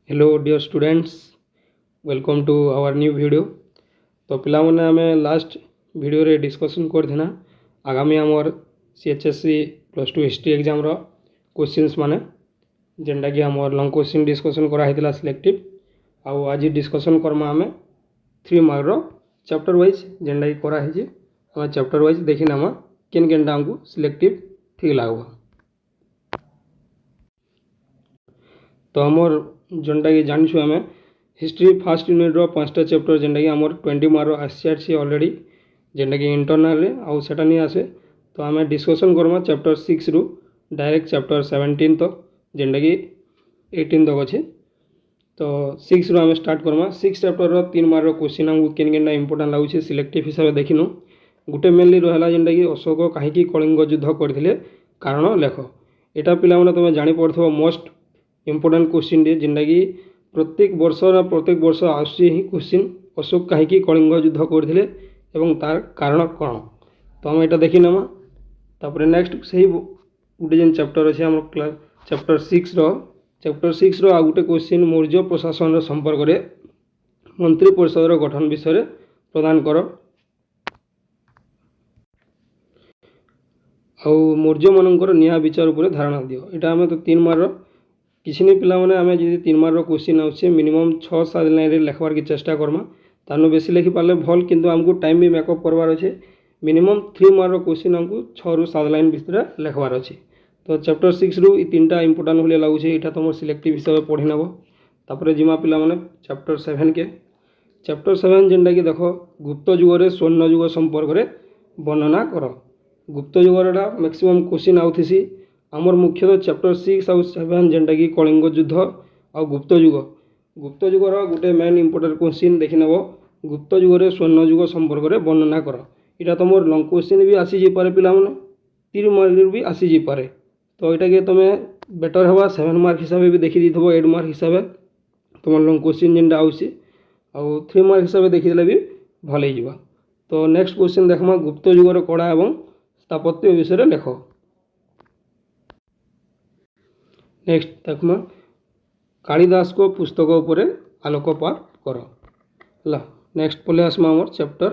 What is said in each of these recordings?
Hello dear students, welcome to our new video. तो पिलामने आमे last video रे discussion करथिना आगामी आमर CHSC +2 हिस्ट्री एग्जाम रो क्वेश्चंस माने जेंडा कि आमर लॉन्ग क्वेश्चन डिस्कशन करा हेतिला सिलेक्टिव आउ आज डिस्कशन करमा आमे 3 मार्क रो चैप्टर वाइज जेंडा कि करा हेछि हम चैप्टर वाइज देखिनामा केन केनटा हमको सिलेक्टिव ठीक लागबो। तो आमर जेनटा कि जानिछु आमे हिस्ट्री फर्स्ट यूनिट रो 5टा चैप्टर जेनटा कि आमर 20 मार्क आसी ऑलरेडी जेनटा कि इंटरनल रे आउ सेटा नहीं आसे तो आमे डिस्कशन करमा चैप्टर 6 रु डायरेक्ट चैप्टर 17 तक जेनटा कि 18 तक अछि। तो 6 रु आमे स्टार्ट करमा 6 चैप्टर रो 3 मार्क रो क्वेश्चन हमको केन केनटा इंपोर्टेंट लागुछि सिलेक्टिव हिसाब देखिनु। गुटे मेनली रहला जेनटा कि अशोक काहेकि कलिंग युद्ध करथिले कारण लेख एटा पिला माने तमे जानि पड़थबो मोस्ट इंपोर्टेंट क्वेश्चन रे जेनटा कि प्रत्येक वर्ष आसी ही क्वेश्चन अशोक काहेकि कलिंग युद्ध करथिले एवं तार कारण कौन तो हम एटा देखि नमा। तापर नेक्स्ट सही गुटे जेन चैप्टर अछि हमर क्लास चैप्टर 6 रो आ गुटे क्वेश्चन मौर्य प्रशासन रो संपर्क रे मंत्री परिषद रो गठन विषय रे प्रदान करो आउ मौर्य मानकर न्याय विचार उपर धारणा दियो। एटा हमें तो 3 मार्क रो किसी नहीं पिला माने आमे जदि 3 मार्क रो क्वेश्चन आउछे मिनिमम 6-7 लाइन रे लिखबार की चेष्टा करमा तानो बेसी लिखि पाले भल किंतु हमको टाइम भी मेकअप करबार अछि मिनिमम 3 मार्क रो क्वेश्चन हमको 6 रु 7 लाइन भितर लिखबार अछि। तो चैप्टर 6 रु ई तीनटा इंपोर्टेंट होले लागुछे एटा तमर सिलेक्टिव हिसाब पढि नबो। तापर जिमा पिला माने चैप्टर 7 के चैप्टर 7 जेंडा कि देखो गुप्त युग रे स्वर्ण युग संपर्क रे वर्णना करो। गुप्त युग रा मैक्सिमम क्वेश्चन आउथिसी आमर मुख्यतः चैप्टर 6 आउ 7 जेंटा कि कलिंग युद्ध और गुप्त युग रा गुटे मेन इंपोर्टेंट क्वेश्चन देखि नबो। गुप्त युग रे स्वर्ण युग संपर्क रे वर्णना करो एटा तमर लॉन्ग क्वेश्चन भी आसी जे पारे पिला माने 3 मार्क भी आसी जे पारे तो एटा के तमे बेटर हवा 7 मार्क हिसाब भी देखि दिथबो 8 मार्क हिसाब तमर लॉन्ग क्वेश्चन जेंडा आउसी आउ 3 मार्क हिसाब देखि देले भी भले हिजबा। तो नेक्स्ट क्वेश्चन देखमा गुप्त युग रे कड़ा एवं स्थापत्य विषय रे लेखो। नेक्स्ट देखमा कालिदास को पुस्तक उपरे आलोकपात करो ला। नेक्स्ट पले आसमा हमर चैप्टर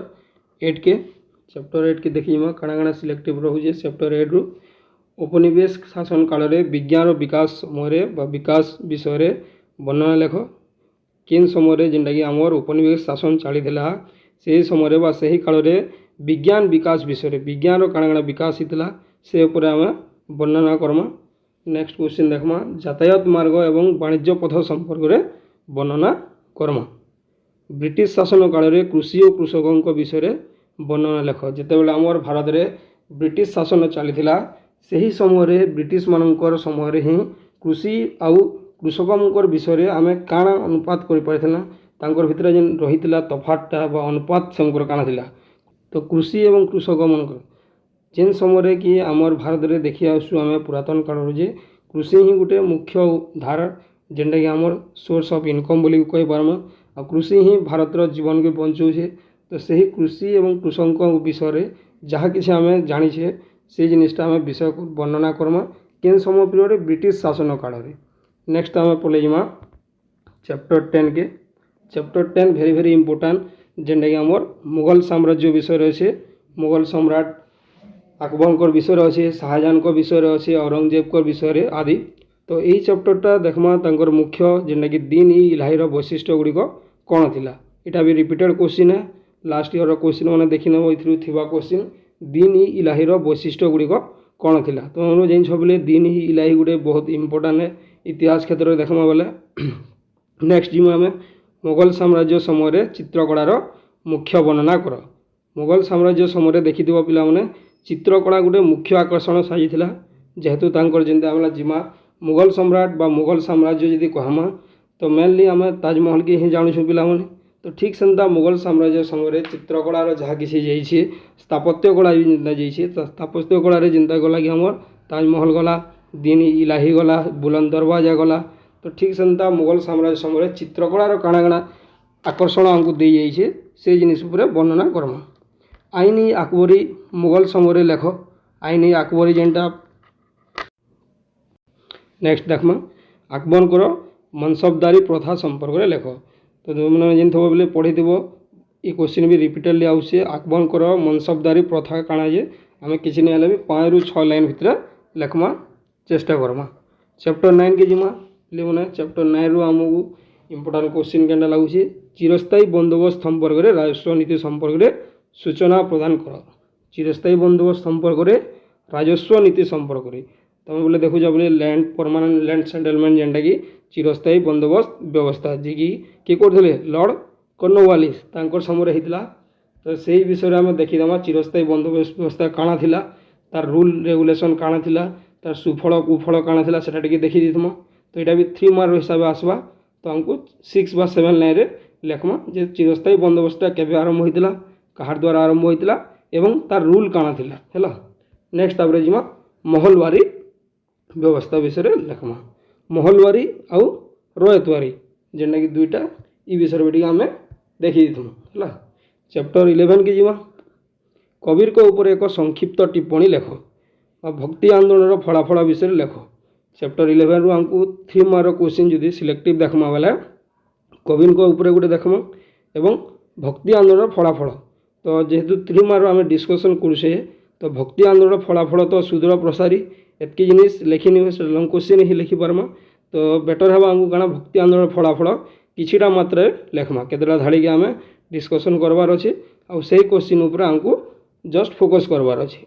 8 के देखिमा काना काना सिलेक्टिव रहउजे चैप्टर 8 रु उपनिवेश शासन काल रे विज्ञान और विकास समय बा विकास विषय रे वर्णना लेख केन समय रे जेंडा कि हमर उपनिवेश शासन चली देला से समय रे बा सही काल रे विज्ञान विकास विषय रे विज्ञान रो काना काना विकास हितला से ऊपर हम वर्णना करमा। नेक्स्ट क्वेश्चन देखमा यातायात मार्ग एवं वाणिज्य पथ संपर्क रे वर्णना करमा। ब्रिटिश शासन काल रे कृषि और कृषकों विषय रे वर्णना लेख जेते बेला हमर भारत रे ब्रिटिश शासन चलीथिला सही समय रे ब्रिटिश मानकर समय रे ही कृषि आउ कृषकों विषय रे आमे काना अनुपात करि पारथिला तांकर भितर जेन रहितिला तफातटा बा अनुपात संकर काना थिला। तो कृषि एवं कृषक मानकर जेन समय कि आमर भारत रे देखि आसु आमे पुरातन काल जे कृषि ही गोटे मुख्य धार जेंटा कि आमर सोर्स ऑफ इनकम बोली कहि पारमा आ कृषि ही भारत रो जीवन के बंचौछे। तो सही कृषि एवं कृषक विषय रे जहाँ किसी आमे जानि छे से जिनिसटा आमे विषय को वर्णना करमा केन समय पीरियड रे ब्रिटिश शासन काल रे। नेक्स्ट आमे पले जिमा चैप्टर 10 के चैप्टर 10 वेरी वेरी इंपोर्टेंट जेंटा कि आमर मुगल साम्राज्य विषय रे छे मुगल सम्राट अकबर विषय अच्छे शाहजहां को विषय अच्छे औरंगजेब को विषय आदि। तो यही चैप्टरटा देखमा तांकर मुख्य जेनटा कि दीन ई इलाही रो वैशिष्ट्य गुड़िक कौन थिला एटा भी रिपीटेड क्वेश्चन है लास्ट ईयर रो क्वेश्चन माने देखि नबो इथरु थिबा क्वेश्चन दीन ई इलाही रो वैशिष्ट्य गुड़िक कौन थिला। तो हम जेन छबले दीन ई इलाही गुटे बहुत इंपोर्टेंट है इतिहास क्षेत्र रे देखमा बेले। नेक्स्ट जिमा में मुगल साम्राज्य समय रे चित्रकला रो मुख्य वर्णना करो। मुगल साम्राज्य समय देखि दिबो पिला माने चित्रकला गोटे मुख्य आकर्षण साजिथिला जेहेतु तांकर जेंता हमला जिमा मुगल सम्राट बा मुगल साम्राज्य जदि कहमा तो मेनली आमे ताजमहल के ही जानु छु पिला माने। तो ठीक सेंता मुगल साम्राज्य समय रे चित्रकला रो जहा किसी जाईछि स्थापत्य कला भी जेंता जाईछि तो स्थापत्य कला रे जेंता गला कि हमर ताजमहल गला दीन इलाही गला बुलंद दरवाजा गला। तो ठीक सेंता मुगल साम्राज्य समय रे चित्रकला रो काना काना आकर्षण हमको दे जाईछि से जिनिस ऊपर वर्णना करमा। आईन ई अकबरी मुगल समय लेख आईन ई अकबरी जेनटा नेक्स्ट देखमा अकबर मनसबदारी प्रथा संपर्क में लेख। तो तुमने जानते बोले पढ़ी ये क्वेश्चन भी रिपीटेडली आउे आकबरकर मनसबदारी प्रथा काଣା जे आम कि भी 5 ରୁ 6 लाइन भितर लेखमा चेष्टा करमा। चैप्टर 9 के जिमा मैंने चैप्टर 9 रु आमको इंपोर्टाट क्वेश्चन के लगुच चिरस्थायी बंदोबस्त संपर्क में राजस्व नीति संपर्क में सूचना प्रदान कर। चिरस्थायी बंदोबस्त संपर्क में राजस्व नीति संपर्क में तुम बोले देखुच बोले लैंड परमानेंट लैंड सेटलमेंट जेनटा कि चिरस्थायी बंदोबस्त व्यवस्था जी किए करते लॉर्ड कॉर्नवालिस तांकर समय होता। तो सही विषय में आम देखीदमा चिरस्थायी बंदोबस्त व्यवस्था काଣା थिला तार रूल रेगुलेशन काଣା थिला तार सुफल कुफल काଣା थिला सेटा टिके देखी देथमा। तो यहाँ भी 3 मार्क हिसाब से आसवा। तो हमको 6 व 7 लाइन रे लेखमा जे चिरस्थायी बंदोबस्तटा केबे आरंभ होइतिला कहार द्वारा आरंभ होइतिला एवं तार रूल काଣା थिला हैला। नेक्स्ट तापर जिमा महलवारी व्यवस्था विषय लेखमा। महलवारी आउ रयतवारी जेनटा कि दुईटा ई विषय में आम देखी देथु है। चैप्टर 11 के जीवा कबीर को ऊपर एक संक्षिप्त टिप्पणी लेख भक्ति आंदोलन फलाफल विषय लेख। चैप्टर 11 रु आमको 3 मार्क क्वेश्चन जदि सिलेक्टिव देखमा बेले कबीर को ऊपर गोटे देखमा एवं भक्ति आंदोलन फलाफल। तो जेहेतु 3 मार्क आम डिस्कसन करुचे तो भक्ति आंदोलन फलाफल तो सुदूर प्रसारी एतकी जिनिस लिखिनी लंग क्वेश्चन ही लिखि पार्मा। तो बेटर है आमको काଣା भक्ति आंदोलन फलाफल किछिटा मात्र लेखमा केतटा धाड़ी के आम डिस्कसन करवार अच्छे आउ से क्वेश्चन उपर आमको जस्ट फोकस करवार अच्छे।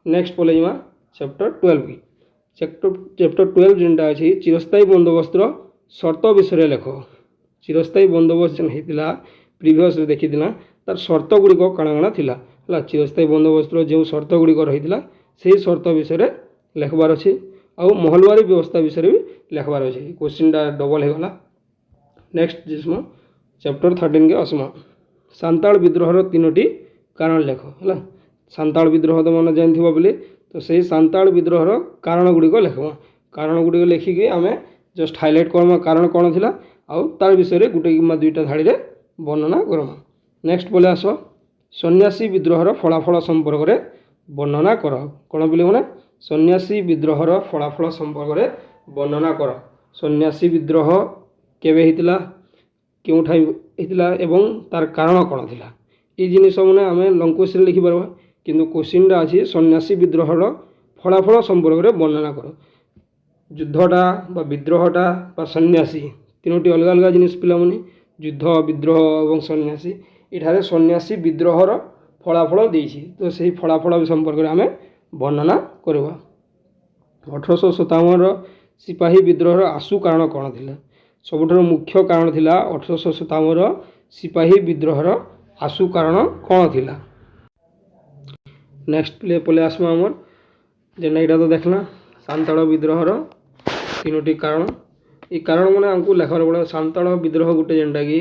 नेक्स्ट पले जिमा चैप्टर 12 की चैप्टर 12 जेनटा अच्छी चिरस्थायी बंदोबस्तर शर्त विषय लेख। चिरस्थायी बंदोबस्त जेन होता प्रिवियस देखीला तार शर्त गुड़िक काଣା काଣା थिला है। चिरस्थायी बंदोबस्तर जो शर्त गुड़िक रही से शर्त विषय लेखबार अच्छे आउ महलवारी व्यवस्था विषय भी लेखबार अच्छे। क्वेश्चनटा डबल होगला। नेक्स्ट जिसमें चैप्टर 13 के आसमा सांताल विद्रोहर 3टी कारण लेख है। सांताल विद्रोह तो मैंने जानते बोले तो सही सांताल विद्रोहर कारण गुड़िक लेखमा। कारण गुड़िक लिखिकी आम जस्ट हाइलाइट करमा कारण कौन थी आउ तार विषय गोटे कि 2टा धाड़ी रे वर्णना करमा। नेक्स्ट बोले आस सन्यासी विद्रोहर फलाफल संपर्क में वर्णना कर। कौन बोले मैंने सन्यासी विद्रोहर फलाफल संपर्क में वर्णना कर। सन्यासी विद्रोह केबे हितला क्यों ठाई हितला एवं तार कारण कौन थिला ये जिनिस मैंने आम लंग क्वेश्चन लिखि पारबा। किंतु क्वेश्चनटा अच्छी सन्यासी विद्रोहर फलाफल संपर्क में वर्णना कर। युद्धटा बा विद्रोहटा बा सन्यासी 3टी अलग अलग जिनिस पिला माने युद्ध विद्रोह और सन्यासी ये सन्यासी विद्रोहर फलाफल देइछि। तो सही फलाफल संपर्क में आम वर्णना करवा। 1857 सिपाही विद्रोहर आशु कारण कौन थिला सबुठ मुख्य कारण थिला 1857 सिपाही विद्रोहर आशु कारण कौन थिला। नेक्स्ट प्ले पले आसमा आमर जेना यहाँ तो देखना सांताल विद्रोहर 3टी कारण ये कारण मैंने आमको लेखार पड़ा। सांताल विद्रोह गोटे जेनटा कि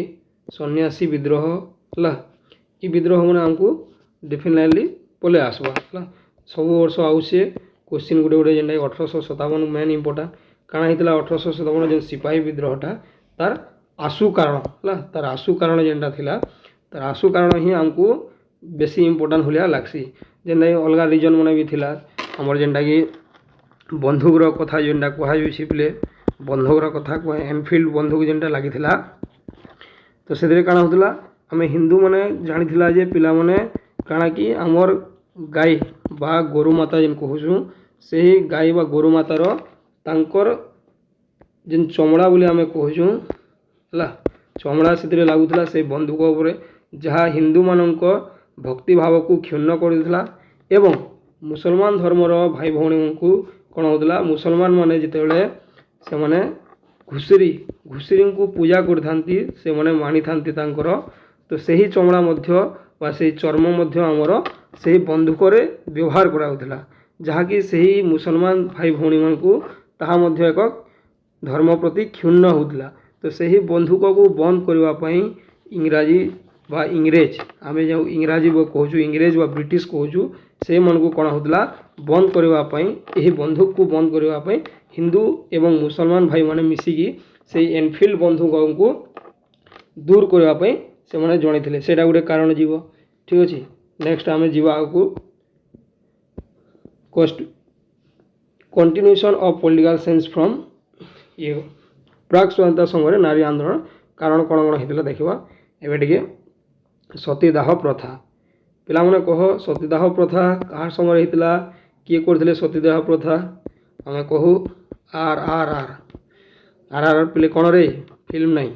सन्यासी विद्रोह है ये विद्रोह मैंने आमको डेफिनेटली पले आसवा है। सब वर्ष आउे क्वेश्चन गोटे गोटे जेनटा 1857 मेन इंपोर्टाट काଣା होता 1857 जो सिपाही विद्रोहटा तार आशु कारण है। तार आशु कारण जेनटा थिला तार आशु कारण ही आमको बेसी इंपोर्टाट भलिया लागसी। जेनटा अलग रिजन मैंने भी थिला हमर जेनटा कि बंधुकर कथा जेनटा कहुच्छे बोले बंधुकर कथा कह एनफिल्ड बंधुक जेनटा लगी तो से काଣା होता आम हिंदू मैंने जानी जे पिला माने काଣା कि आमर गाय बा गोरुमाता जेन कहूँ से ही गाय बा गोरुमातार तांकर जेन चमड़ा बोली आम कहूँ है चमड़ा से लगुला से बंधुक उपर जहाँ हिंदू मानक भक्ति भाव को क्षुण्ण करुला एवं मुसलमान धर्मर भाई भौणी को कौन होता मुसलमान माने जितेबाला से माने घुषुरी घुषुरी को पूजा करथांती से माने मानी थांती तांकर। तो सही चमड़ा मध्य बा से चर्म मध्य आमर से बंधुक व्यवहार कराउथला जहाँकि सही मुसलमान भाई भौणी मान को ताहा मध्य एक धर्म प्रति क्षुण्ण होता। तो सही बंधुक को बंद करने इंग्राजी बा इंग्रेज आम जो इंग्राजी कहूँ इंग्रेज बा ब्रिटिश कहूँ से मन को कौन होता बंद करने यही बंधुक को बंद करने हिंदू एवं मुसलमान भाई माने मिसिकी से एनफिल्ड बंधुक को दूर करने से मैंने जनी से गोटे कारण जीव। ठीक अच्छे नेक्स्ट आम जीवा आगू continuation of political science from ये ପ୍ରାକ୍ ସ୍ୱାଧୀନତା ସମୟରେ ନାରୀ ଆନ୍ଦୋଳନ କାରଣ କ'ଣ କ'ଣ ହେଇଥିଲା ଦେଖିବା। ଏବେ ଟିକେ ସତୀଦାହ ପ୍ରଥା, ପିଲାମାନେ କହ ସତୀଦାହ ପ୍ରଥା କାହାର ସମୟରେ ହେଇଥିଲା, କିଏ କରିଥିଲେ ସତୀଦାହ ପ୍ରଥା? ଆମେ କହୁ ଆର୍ ଆର୍ ଆର୍ ଆର୍ ଆର୍ ପିଲେ କ'ଣ ରେ ଫିଲ୍ମ ନାହିଁ,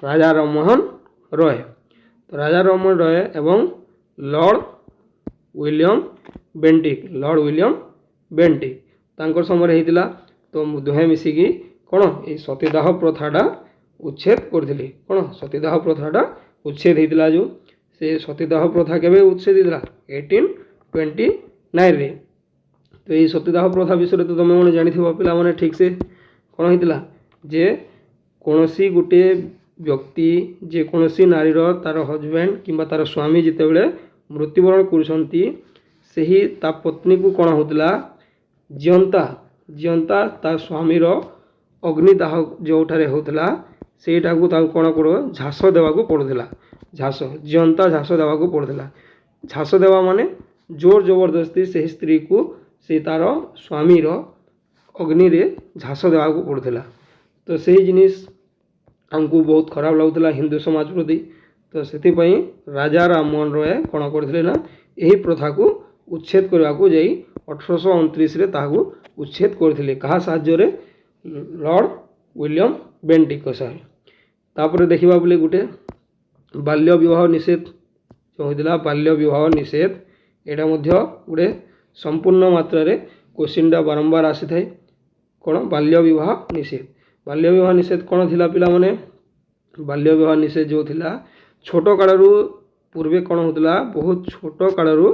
ରାଜା ରାମମୋହନ ରୟ। ତ ରାଜା ରାମମୋହନ ରୟ ଏବଂ lord William Bentinck, lord William Bentinck ତାଙ୍କର ସମୟରେ ହେଇଥିଲା। ତ ଦୁହେଁ ମିଶିକି କ'ଣ ଏଇ ସତୀଦାହ ପ୍ରଥାଟା ଉଚ୍ଛେଦ କରିଥିଲେ। କ'ଣ ସତୀଦାହ ପ୍ରଥାଟା ଉଚ୍ଛେଦ ହେଇଥିଲା। ଯେଉଁ ସେ ସତୀଦାହ ପ୍ରଥା କେବେ ଉଚ୍ଛେଦ ହେଇଥିଲା? 1829ରେ। ତ ଏଇ ସତୀଦାହ ପ୍ରଥା ବିଷୟରେ ତ ତୁମେ ମାନେ ଜାଣିଥିବ ପିଲାମାନେ ଠିକ୍ସେ। କ'ଣ ହେଇଥିଲା ଯେ କୌଣସି ଗୋଟିଏ ବ୍ୟକ୍ତି, ଯେକୌଣସି ନାରୀର ତା'ର ହଜବେଣ୍ଡ କିମ୍ବା ତା'ର ସ୍ୱାମୀ ଯେତେବେଳେ ମୃତ୍ୟୁବରଣ କରୁଛନ୍ତି, ସେହି ତା ପତ୍ନୀକୁ କ'ଣ ହେଉଥିଲା, ଜିଅନ୍ତା ତା ସ୍ୱାମୀର ଅଗ୍ନିଦାହ ଯେଉଁଠାରେ ହେଉଥିଲା ସେଇଟାକୁ ତାକୁ କ'ଣ କର ଝାସ ଦେବାକୁ ପଡ଼ୁଥିଲା। ଜିଅନ୍ତା ଝାସ ଦେବାକୁ ପଡ଼ୁଥିଲା। ଝାସ ଦେବା ମାନେ ଜୋର ଜବରଦସ୍ତି ସେହି ସ୍ତ୍ରୀକୁ ସେ ତା'ର ସ୍ୱାମୀର ଅଗ୍ନିରେ ଝାସ ଦେବାକୁ ପଡ଼ୁଥିଲା। ତ ସେହି ଜିନିଷ ଆମକୁ ବହୁତ ଖରାପ ଲାଗୁଥିଲା ହିନ୍ଦୁ ସମାଜ ପ୍ରତି। ତ ସେଥିପାଇଁ ରାଜା ରାମମୋହନ ରୟ କ'ଣ କରିଥିଲେ ନା ଏହି ପ୍ରଥାକୁ ଉଚ୍ଛେଦ କରିବାକୁ ଯାଇ 1829ରେ ତାହାକୁ ଉଚ୍ଛେଦ କରିଥିଲେ। କାହା ସାହାଯ୍ୟରେ? ଲର୍ଡ଼ ୱିଲିୟମ ବେଣ୍ଟିକ୍ଙ୍କ ସାହାଯ୍ୟରେ। ତାପରେ ଦେଖିବା ବୋଲି ଗୋଟେ ବାଲ୍ୟ ବିବାହ ନିଷେଧ ଯେଉଁ ହୋଇଥିଲା, ବାଲ୍ୟ ବିବାହ ନିଷେଧ ଏଇଟା ମଧ୍ୟ ଗୋଟେ ସମ୍ପୂର୍ଣ୍ଣ ମାତ୍ରାରେ କୋଶ୍ଚିନ୍ଟା ବାରମ୍ବାର ଆସିଥାଏ। କ'ଣ? ବାଲ୍ୟ ବିବାହ ନିଷେଧ। ବାଲ୍ୟ ବିବାହ ନିଷେଧ କ'ଣ ଥିଲା ପିଲାମାନେ? ବାଲ୍ୟ ବିବାହ ନିଷେଧ ଯେଉଁ ଥିଲା, ଛୋଟ କାଳରୁ ପୂର୍ବେ କ'ଣ ହେଉଥିଲା, ବହୁତ ଛୋଟ କାଳରୁ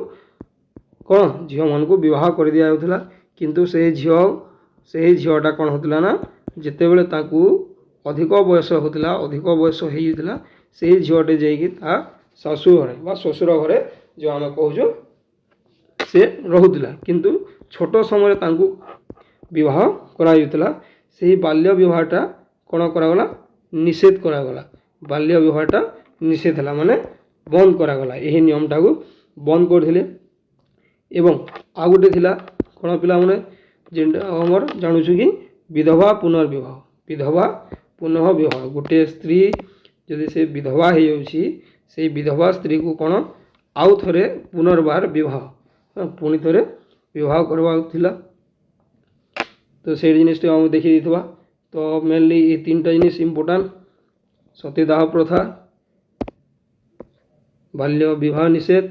କ'ଣ ଝିଅମାନଙ୍କୁ ବିବାହ କରିଦିଆଯାଉଥିଲା। କିନ୍ତୁ ସେହି ଝିଅଟା କ'ଣ ହେଉଥିଲା ନା ଯେତେବେଳେ ତାକୁ ଅଧିକ ବୟସ ହେଉଥିଲା, ଅଧିକ ବୟସ ହେଇଯାଇଥିଲା, ସେହି ଝିଅଟି ଯାଇକି ତା ଶାଶୁ ଘରେ ବା ଶ୍ୱଶୁର ଘରେ ଯେଉଁ ଆମେ କହୁଛୁ ସେ ରହୁଥିଲା। କିନ୍ତୁ ଛୋଟ ସମୟରେ ତାଙ୍କୁ ବିବାହ କରାଯାଉଥିଲା। ସେହି ବାଲ୍ୟ ବିବାହଟା କ'ଣ କରାଗଲା? ନିଷେଧ କରାଗଲା। ବାଲ୍ୟ ବିବାହଟା ନିଷେଧ ହେଲା ମାନେ ବନ୍ଦ କରାଗଲା। ଏହି ନିୟମଟାକୁ ବନ୍ଦ କରିଥିଲେ। ଏବଂ ଆଉ ଗୋଟେ ଥିଲା କ'ଣ ପିଲାମାନେ, ଯେଟା ଆମର ଜାଣୁଛୁ କି ବିଧବା ପୁନର୍ବିବାହ। ବିଧବା ପୁନଃବିବାହ, ଗୋଟିଏ ସ୍ତ୍ରୀ ଯଦି ସେ ବିଧବା ହେଇଯାଉଛି, ସେଇ ବିଧବା ସ୍ତ୍ରୀକୁ କ'ଣ ଆଉ ଥରେ ପୁନର୍ବାର ବିବାହ, ପୁଣି ଥରେ ବିବାହ କରିବାକୁ ଥିଲା। ତ ସେଇ ଜିନିଷଟି ଆମକୁ ଦେଖିଦେଇଥିବା। ତ ମେନଲି ଏ ତିନିଟା ଜିନିଷ ଇମ୍ପୋର୍ଟାଣ୍ଟ, ସତୀଦାହ ପ୍ରଥା, ବାଲ୍ୟ ବିବାହ ନିଷେଧ,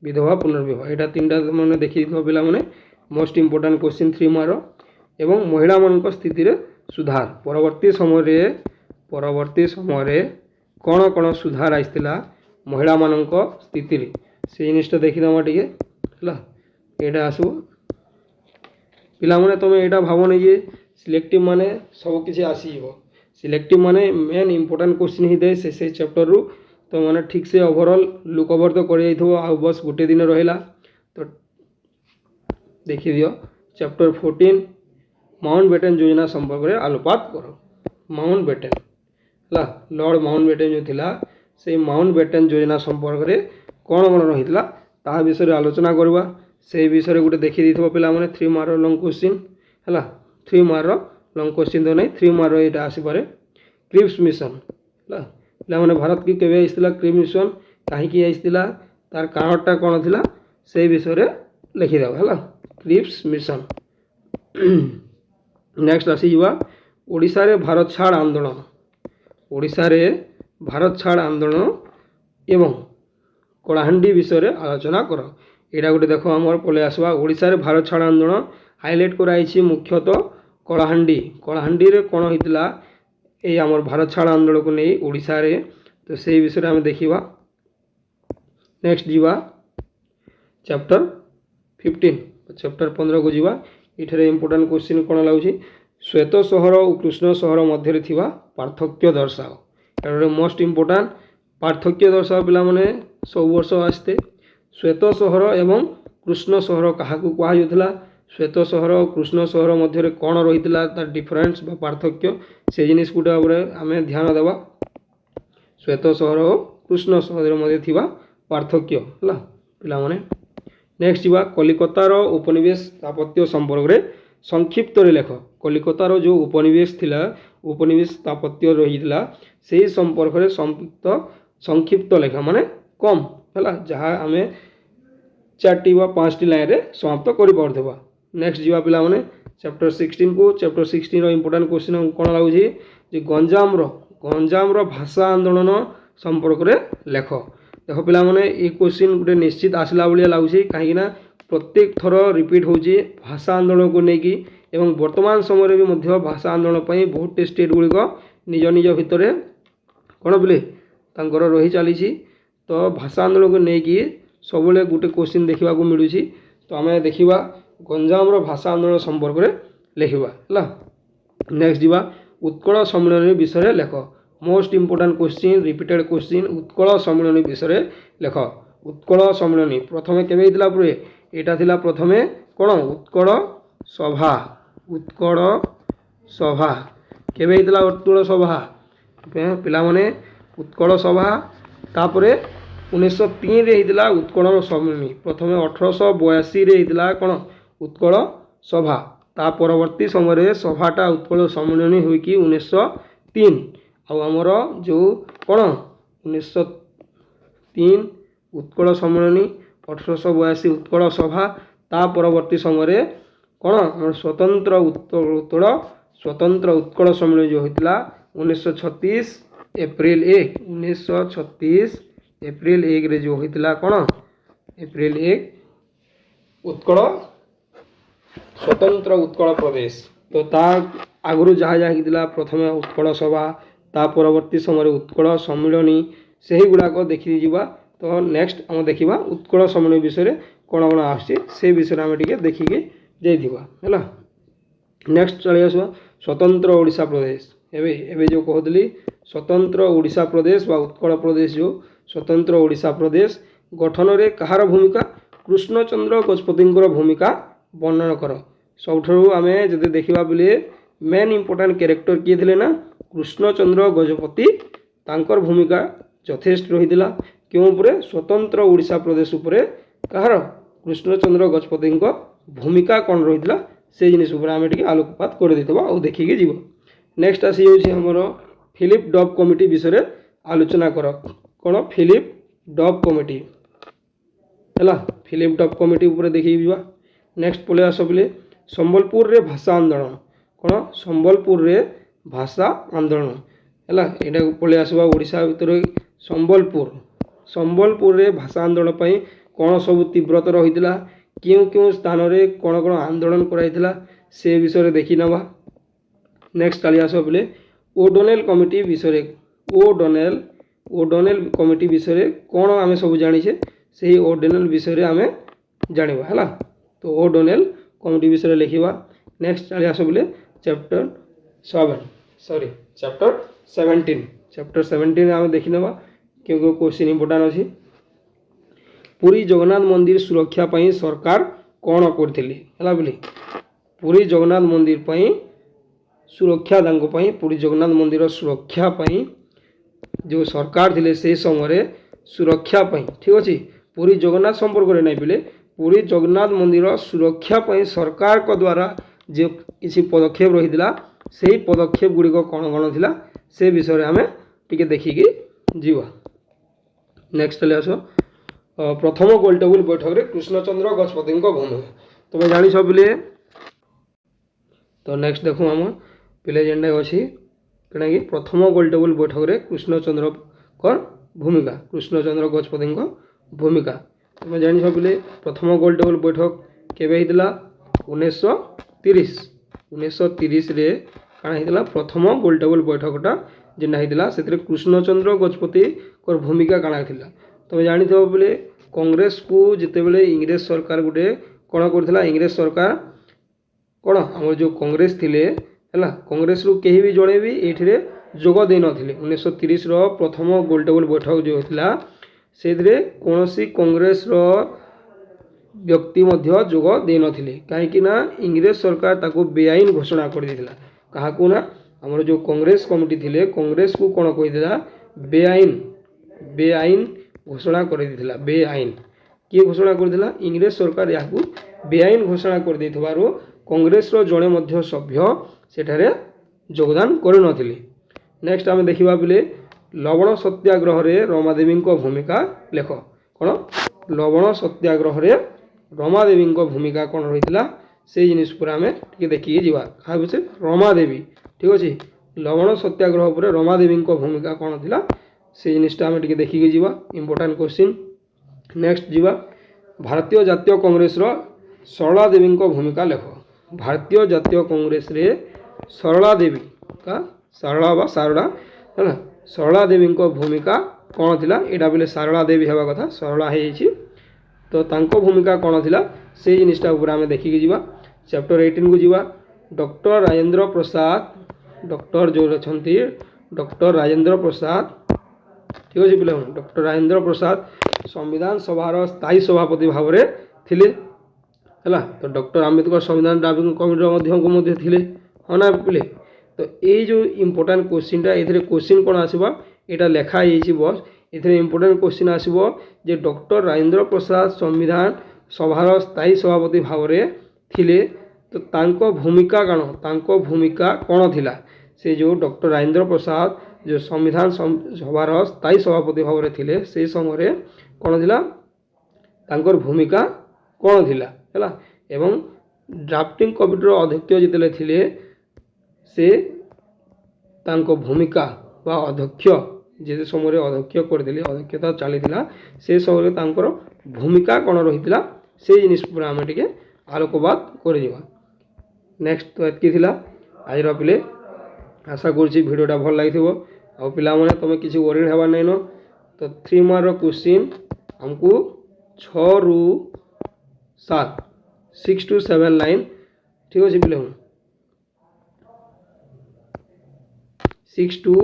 ବିଧବା ପୁନର୍ବିବାହ, ଏଇଟା ତିନିଟା ମାନେ ଦେଖିଦେଇଥିବା ପିଲାମାନେ। Most important question 3 mark. ଏବଂ ମହିଳାମାନଙ୍କ ସ୍ଥିତିରେ ସୁଧାର, ପରବର୍ତ୍ତୀ ସମୟରେ କ'ଣ କ'ଣ ସୁଧାର ଆସିଥିଲା ମହିଳାମାନଙ୍କ ସ୍ଥିତିରେ, ସେଇ ଜିନିଷଟା ଦେଖିଦେବା ଟିକେ ହେଲା। ଏଇଟା ଆସିବ ପିଲାମାନେ। ତୁମେ ଏଇଟା ଭାବନି ଯେ ସିଲେକ୍ଟିଭ୍ ମାନେ ସବୁକିଛି ଆସିଯିବ। ସିଲେକ୍ଟିଭ୍ ମାନେ ମେନ୍ ଇମ୍ପୋର୍ଟାଣ୍ଟ କ୍ୱେଶ୍ଚିନ୍ ହେଇଥାଏ ସେ ଚାପ୍ଟରରୁ। ତ ମାନେ ଠିକ୍ସେ ଓଭରଅଲ୍ ଲୁକ୍ ଓଭର୍ ତ କରିଯାଇଥିବ, ଆଉ ବସ୍ ଗୋଟେ ଦିନ ରହିଲା। ତ ଦେଖିଦିଅ ଚାପ୍ଟର 14 ମାଉଣ୍ଟ ବେଟେନ୍ ଯୋଜନା ସମ୍ପର୍କରେ ଆଲୋକପାତ କର। ମାଉଣ୍ଟ ବେଟେନ୍ ହେଲା, ଲର୍ଡ଼ ମାଉଣ୍ଟ ବେଟେନ୍ ଯେଉଁ ଥିଲା, ସେଇ ମାଉଣ୍ଟ ବେଟେନ୍ ଯୋଜନା ସମ୍ପର୍କରେ କ'ଣ କ'ଣ ରହିଥିଲା ତାହା ବିଷୟରେ ଆଲୋଚନା କରିବା। ସେଇ ବିଷୟରେ ଗୋଟେ ଦେଖିଦେଇଥିବ ପିଲାମାନେ। 3 ମାର୍କର ଲଙ୍ଗ୍ କ୍ୱେଶ୍ଚିନ୍ ହେଲା। 3 ମାର୍କର ଲଙ୍ଗ୍ କ୍ୱେଶ୍ଚିନ୍ ତ ନାହିଁ, 3 ମାର୍କର ଏଇଟା ଆସିପାରେ। କ୍ରିପ୍ସ ମିଶନ ହେଲା ପିଲାମାନେ, ଭାରତ କି କେବେ ଆସିଥିଲା କ୍ରିପ୍ସ ମିଶନ, କାହିଁକି ଆସିଥିଲା, ତାର କାରଣଟା କ'ଣ ଥିଲା, ସେଇ ବିଷୟରେ ଲେଖିଦେବ ହେଲା। Cripps mission. ନେକ୍ସଟ ଆସିଯିବା ଓଡ଼ିଶାରେ ଭାରତ ଛାଡ଼ ଆନ୍ଦୋଳନ। ଓଡ଼ିଶାରେ ଭାରତ ଛାଡ଼ ଆନ୍ଦୋଳନ ଏବଂ କଳାହାଣ୍ଡି ବିଷୟରେ ଆଲୋଚନା କର। ଏଇଟା ଗୋଟେ ଦେଖ ଆମର ପଳେଇ ଆସିବା। ଓଡ଼ିଶାରେ ଭାରତ ଛାଡ଼ ଆନ୍ଦୋଳନ ହାଇଲାଇଟ୍ କରାଯାଇଛି ମୁଖ୍ୟତଃ କଳାହାଣ୍ଡି। କଳାହାଣ୍ଡିରେ କ'ଣ ହେଇଥିଲା ଏଇ ଆମର ଭାରତ ଛାଡ଼ ଆନ୍ଦୋଳନକୁ ନେଇ ଓଡ଼ିଶାରେ। ତ ସେଇ ବିଷୟରେ ଆମେ ଦେଖିବା। ନେକ୍ସଟ ଯିବା ଚାପ୍ଟର 15, ଚାପ୍ଟର 15କୁ ଯିବା। ଏଠାରେ ଇମ୍ପୋର୍ଟାଣ୍ଟ କ୍ୱେଶ୍ଚିନ୍ କ'ଣ ଲାଗୁଛି, ଶ୍ୱେତ ସହର ଓ କୃଷ୍ଣ ସହର ମଧ୍ୟରେ ଥିବା ପାର୍ଥକ୍ୟ ଦର୍ଶାଅ। ଏଇଟା ଗୋଟେ ମୋଷ୍ଟ ଇମ୍ପୋର୍ଟାଣ୍ଟ ପାର୍ଥକ୍ୟ ଦର୍ଶାଅ ପିଲାମାନେ, ସବୁ ବର୍ଷ ଆସିଥାଏ। ଶ୍ୱେତ ସହର ଏବଂ କୃଷ୍ଣ ସହର କାହାକୁ କୁହାଯାଉଥିଲା, ଶ୍ୱେତ ସହର ଓ କୃଷ୍ଣ ସହର ମଧ୍ୟରେ କ'ଣ ରହିଥିଲା ତାର ଡିଫରେନ୍ସ ବା ପାର୍ଥକ୍ୟ, ସେ ଜିନିଷ ଗୁଡ଼ା ଉପରେ ଆମେ ଧ୍ୟାନ ଦେବା। ଶ୍ୱେତ ସହର ଓ କୃଷ୍ଣ ସହର ମଧ୍ୟରେ ଥିବା ପାର୍ଥକ୍ୟ ହେଲା ପିଲାମାନେ। ନେକ୍ସଟ ଯିବା କଲିକତାର ଉପନିବେଶ ସ୍ଥାପତ୍ୟ ସମ୍ପର୍କରେ ସଂକ୍ଷିପ୍ତରେ ଲେଖ। କଲିକତାର ଯେଉଁ ଉପନିବେଶ ଥିଲା, ଉପନିବେଶ ସ୍ଥାପତ୍ୟ ରହିଥିଲା, ସେହି ସମ୍ପର୍କରେ ସଂକ୍ଷିପ୍ତ ଲେଖ ମାନେ କମ୍ ହେଲା, ଯାହା ଆମେ 4ଟି ବା 5ଟି ଲାଇନ୍ରେ ସମାପ୍ତ କରିପାରୁଥିବା। ନେକ୍ସଟ ଯିବା ପିଲାମାନେ ଚैप्टर 16 को। चैप्टर 16 इंपोर्टाट क्वेश्चन कौन लगुच गंजाम भाषा आंदोलन संपर्क में लेख। देख पिला माने ये क्वेश्चन गोटे निश्चित आसला भाया लगुच कहीं प्रत्येक थर रिपीट होची भाषा आंदोलन को लेकिन एवं वर्तमान समय भी मध्य भाषा आंदोलन बहुत स्टेट गुड़िक निज निज भितर कौन बोले तांकर रही चली। तो भाषा आंदोलन को लेकिन सब गोटे क्वेश्चन देखा मिलूँ। तो आम देखा गंजाम भाषा आंदोलन संपर्क में लिखा है। नेक्स्ट जीवा उत्कल सम्मेलन विषय लेख। Most important question repeated question Utkal सम्मेलन विषय लेख। उत्कल सम्मेलन प्रथम केवे होता पूरे यहाँ था प्रथम कौन उत्कल सभा। उत्कल सभा केवे होता उत्कल सभा पिला माने उत्कल सभा तापर 1903 होता उत्कल सम्मेलन। प्रथम 1882 होता कौन उत्कल सभा। ता परवर्ती समय सभाटा उत्कल सम्मेलन हुई 1903 आमर जो कौन 1903 उत्कल सम्मेलन 1882 उत्कल सभा। ता परवर्ती समय कौन स्वतंत्र उत्कल सम्मेलन जो होता 1936 एप्रिल 1 1936 एप्रिल 1 रे जो होता कौन एप्रिल 1 उत्कल स्वतंत्र उत्कल प्रदेश। तो ता आगु जहाँ जहाँ प्रथम उत्कल सभा ता परवर्ती समय उत्कल सम्मेलन से ही गुड़ाक देखी जा। तो नेक्स्ट आम देखा उत्कल सम्मेलन विषय कौन कौन आसे विषय आम टे देखिकी जाइए है। नेक्स्ट चली आस स्वतंत्र ओडिशा प्रदेश। एवं जो कहती स्वतंत्र ओडिशा प्रदेश बा उत्कल प्रदेश जो स्वतंत्र ओडिशा प्रदेश गठन में कहार भूमिका कृष्णचंद्र गजपति भूमिका वर्णन कर। सबुठू आम जब देखा बोले मेन इंपोर्टाट कैरेक्टर किए थे ना कृष्णचंद्र गजपति तांकर भूमिका यथेष्ट रही क्यों उपरे स्वतंत्र ओडिशा प्रदेश उपरे कहार कृष्णचंद्र गजपति भूमिका कौन रही से जिनिस आम टे आलोकपात कर देते और देखिकी जीव। नेक्स्ट आसी जामर फिलिप डब कमिटी विषय आलोचना कर। कौन फिलिप डब कमिटी है फिलिप डब कमिटी उपर देखी जा। नेक्स्ट पलि आस बोले संबलपुर रे भाषा आंदोलन। कौन संबलपुर रे भाषा आंदोलन है यहाँ पलि आसवा ओडिशा भितर संबलपुर रे भाषा आंदोलन पर कौन सब तीव्रता रही क्यों क्यों स्थान में कौन कौन आंदोलन कराइला से विषय देखी नवा। नेक्स्ट चली आस बोले ओडोनेल कमिटी विषय ओडोनेल कमिटी विषय कौन आम सब जानीचे से ओडोनेल विषय आम जाना है। तो ओडोनेल कमिटी विषय लिखा। नेक्स्ट चली आस बोले चैप्टर 17 आम देखी नवा क्यों क्वेश्चन इंपोर्टाट अच्छी। पुरी जगन्नाथ मंदिर सुरक्षा पाई सरकार कौन करथिले है बोली पुरी जगन्नाथ मंदिर पाई सुरक्षा पुरी जगन्नाथ मंदिर सुरक्षा पाई जो सरकार थिले से समय सुरक्षा पाई ठीक अच्छे पुरी जगन्नाथ संपर्क में नहीं बोले पुरी जगन्नाथ मंदिर सुरक्षा पाई सरकार को द्वारा जो किसी पदक्षेप रही से पदक्षेप गुड़िक कौन कौन थिला से विषय आम टे देखिकी जीवा। नेक्स्ट चले आस प्रथम गोलटेबुल बैठक में कृष्णचंद्र गजपति भूमिका तुम जानी बोले। तो नेक्स्ट देखो आम पिले जेनटा अच्छी कहीं कि प्रथम गोलटेबुल बैठक में कृष्णचंद्र भूमिका कृष्णचंद्र गजपति भूमिका तुम जानी बोले प्रथम गोलटेबुल बैठक केवे होता 1930 रे काଣା होता प्रथम गोलटेबुल बैठकटा जेनटा होता से कृष्णचंद्र गजपति भूमिका काଣା था तुम जानी बोले कांग्रेस को जितेबले इंग्रेज सरकार गोटे कौन करथिला इंग्रेज सरकार कौन आम जो कांग्रेस थिले है कांग्रेस रु कहीं भी जड़े भी ये जोग दे नथिले 1930 प्रथम गोलटेबुल बैठक जो होता से कौन सी कांग्रेस व्यक्ति जोग दे नथिले कहीं इंग्रेज सरकार ताको बेआईन घोषणा कर देथिला क्या आमर जो कांग्रेस कमिटी थिले कांग्रेस को कौन कही बेआईन घोषणा कर देथिला बेआईन किए घोषणा करथिला इंग्रेज सरकार या बेआईन घोषणा कर देथिबारु କଂଗ୍ରେସର ଜଣେ ମଧ୍ୟ ସଭ୍ୟ ସେଠାରେ ଯୋଗଦାନ କରିନଥିଲେ। ନେକ୍ସଟ ଆମେ ଦେଖିବା ବୋଲେ ଲବଣ ସତ୍ୟାଗ୍ରହରେ ରମାଦେବୀଙ୍କ ଭୂମିକା ଲେଖ। କ'ଣ ଲବଣ ସତ୍ୟାଗ୍ରହରେ ରମାଦେବୀଙ୍କ ଭୂମିକା କ'ଣ ରହିଥିଲା ସେଇ ଜିନିଷ ଉପରେ ଆମେ ଟିକେ ଦେଖିକି ଯିବା। କାହା ବିଷୟ ରମାଦେବୀ ଠିକ୍ ଅଛି। ଲବଣ ସତ୍ୟାଗ୍ରହ ଉପରେ ରମାଦେବୀଙ୍କ ଭୂମିକା କ'ଣ ଥିଲା ସେଇ ଜିନିଷଟା ଆମେ ଟିକେ ଦେଖିକି ଯିବା। Important question. ନେକ୍ସଟ ଯିବା ଭାରତୀୟ ଜାତୀୟ କଂଗ୍ରେସର ସରଳା ଦେବୀଙ୍କ ଭୂମିକା ଲେଖ। ଭାରତୀୟ ଜାତୀୟ କଂଗ୍ରେସରେ ସରଳା ଦେବୀ ସରଳା ବା ସାରଳା ହେଲା ସରଳା ଦେବୀଙ୍କ ଭୂମିକା କ'ଣ ଥିଲା ଏଇଟା ବୋଲେ ସାରଳା ଦେବୀ ହେବା କଥା ସରଳା ହେଇଯାଇଛି ତ ତାଙ୍କ ଭୂମିକା କ'ଣ ଥିଲା ସେଇ ଜିନିଷଟା ଉପରେ ଆମେ ଦେଖିକି ଯିବା। ଚାପ୍ଟର 18କୁ ଯିବା। ଡକ୍ଟର ରାଜେନ୍ଦ୍ର ପ୍ରସାଦ ଡକ୍ଟର ଯେଉଁ ଅଛନ୍ତି ଡକ୍ଟର ରାଜେନ୍ଦ୍ର ପ୍ରସାଦ ଠିକ୍ ଅଛି ପିଲାମାନେ ଡକ୍ଟର ରାଜେନ୍ଦ୍ର ପ୍ରସାଦ ସମ୍ବିଧାନ ସଭାର ସ୍ଥାୟୀ ସଭାପତି ଭାବରେ ଥିଲେ ହେଲା। ତ ଡକ୍ଟର ଆମ୍ବେଦକର ସମ୍ବିଧାନ ଡ୍ରାଫ୍ଟିଂ କମିଟିର ମଧ୍ୟ ଥିଲେ ହଁ ନା ପିଲେ। ତ ଏଇ ଯେଉଁ ଇମ୍ପୋର୍ଟାଣ୍ଟ କ୍ୱେଶ୍ଚିନ୍ଟା ଏଥିରେ କ୍ୱେଶ୍ଚିନ୍ କ'ଣ ଆସିବ ଏଇଟା ଲେଖା ହେଇଛି ବସ୍ ଏଥିରେ ଇମ୍ପୋର୍ଟାଣ୍ଟ କ୍ୱେଶ୍ଚିନ୍ ଆସିବ ଯେ ଡକ୍ଟର ରାଜେନ୍ଦ୍ର ପ୍ରସାଦ ସମ୍ବିଧାନ ସଭାର ସ୍ଥାୟୀ ସଭାପତି ଭାବରେ ଥିଲେ ତ ତାଙ୍କ ଭୂମିକା କ'ଣ ଥିଲା ସେ ଯେଉଁ ଡକ୍ଟର ରାଜେନ୍ଦ୍ର ପ୍ରସାଦ ଯେଉଁ ସମ୍ବିଧାନ ସଭାର ସ୍ଥାୟୀ ସଭାପତି ଭାବରେ ଥିଲେ ସେଇ ସମୟରେ କ'ଣ ଥିଲା ତାଙ୍କର ଭୂମିକା କ'ଣ ଥିଲା ହେଲା। ଏବଂ ଡ୍ରାଫ୍ଟିଂ କମିଟିର ଅଧ୍ୟକ୍ଷ ଯେତେବେଳେ ଥିଲେ ସେ ତାଙ୍କ ଭୂମିକା ବା ଅଧ୍ୟକ୍ଷ ଯେ ସମୟରେ ଅଧ୍ୟକ୍ଷ କରିଥିଲେ ଅଧ୍ୟକ୍ଷତା ଚାଲିଥିଲା ସେ ସମୟରେ ତାଙ୍କର ଭୂମିକା କ'ଣ ରହିଥିଲା ସେଇ ଜିନିଷ ଉପରେ ଆମେ ଟିକେ ଆଲୋକପାତ କରିଯିବା। ନେକ୍ସଟ ତ ଏତିକି ଥିଲା ଆଜିର ପିଲେ ଆଶା କରୁଛି ଭିଡ଼ିଓଟା ଭଲ ଲାଗିଥିବ ଆଉ ପିଲାମାନେ ତୁମେ କିଛି ୱରିଡ୍ ହେବାର ନାଇଁନ। ତ 3 ମାର୍କର କ୍ୱେଶ୍ଚିନ୍ ଆମକୁ 6 ରୁ 7 6 to 7 ଲାଇନ୍ ଠିକ୍ ଅଛି ପିଲାମାନେ 6 to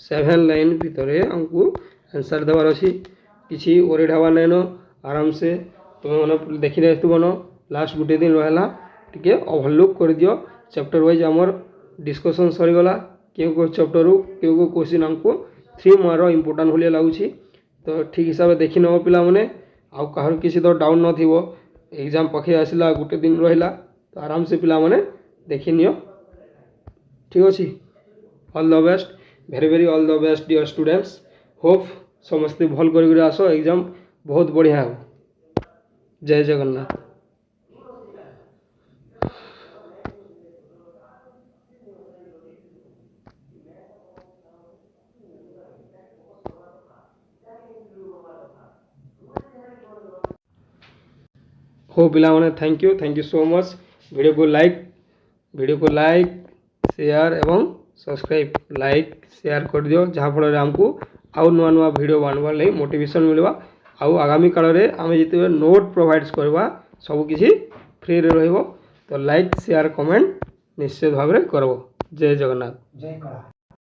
7 ଲାଇନ୍ ଭିତରେ ଆମକୁ ଆନ୍ସର୍ ଦେବାର ଅଛି। କିଛି ୱରିଡ୍ ହେବାର ନାଇଁନ ଆରାମସେ ତୁମେମାନେ ଦେଖି ଆସିଥିବନ ଲାଷ୍ଟ ଗୋଟେ ଦିନ ରହିଲା ଟିକେ ଓଭରଲୁକ୍ କରିଦିଅ। ଚାପ୍ଟର ୱାଇଜ୍ ଆମର डिस्कसन सरीगला केउ चैप्टर केउ क्वेश्चन आमको 3 मार्क इंपोर्टेंट होलिया लाଗୁଛି तो ठीक हिसाब से देखि नबो पिला माने आ कहर किसी तो डाउन न थिबो एग्जाम पखे आसिला गुटे दिन रहिला तो आराम से पिला माने देखि नियो ठीक अछि। All the best very very all the best dear students hope समस्त भल करी आसो एग्जाम बहुत बढ़िया हो। जय जगन्नाथ। हो पिला माने thank you so much. Video को लाइक शेयर एवं सब्सक्राइब लाइक शेयर कर दियो जहाँ फल आमको आउ नुआ नुआ वीडियो बनवार लगी मोटिवेशन मिलवा आउ आगामी काल में आम जिते नोट प्रोवाइड करवा सबकि फ्री रहिबो तो लाइक शेयर कमेंट निश्चित भाव में करब। जय जगन्नाथ।